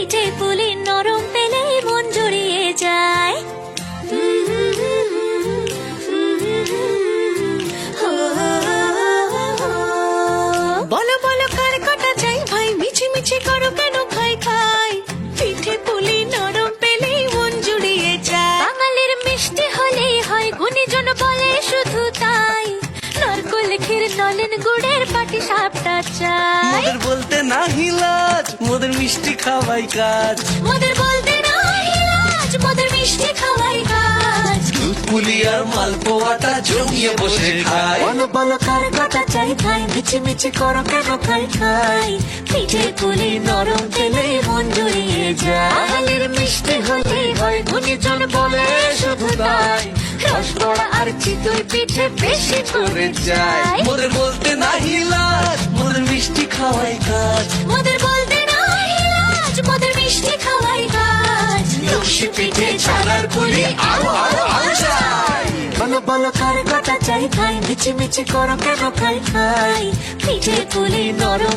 পিঠে পুলি নরম পেলেই মন জড়িয়ে যায়। বলো বলো কার কটা চাই ভাই, মিছি মিছি করো কেন খাই খাই, পিঠে পুলি নরম পেলেই মন জুড়িয়ে যায়। বাঙালির মিষ্টি হলেই হয়, গুণীজন বলে শুধু তাই, নারকোল ক্ষীর নলেন গুড়ের পাটি সাপটা চাই। মোদের বলতে নাহি লাজ, মোদের মিষ্টি খাওয়াই কাজ। মোদের বলতে নাহি লাজ, মোদের মিষ্টি খাওয়াই কাজ। দুধ পুলি আর মালপোয়াটা জমিয়ে বসে খাই। বলো বলো কার কটা চাই ভাই, মিছি মিছি করো কেন খাই খাই, পিঠে পুলি নরম পেলেই মন জড়িয়ে যায়। বাঙালির মিষ্টি হলেই হয়, গুণীজন বলে শুধু তাই, রসগোড়া আর চিতই পিঠে বেশি করে যায়। মোদের বলতে নাহি লাজ, মোদের মিষ্টি খাওয়াই কাজ। মোদের বলতে নাহি লাজ, মোদের মিষ্টি খাওয়াই কাজ। লস্যি পিঠে ছানার পুলি আরো আরো আরো চাই। বলো বলো কার কটা চাই ভাই, মিছি মিছি করো কেন খাই খাই, পিঠে পুলি নরম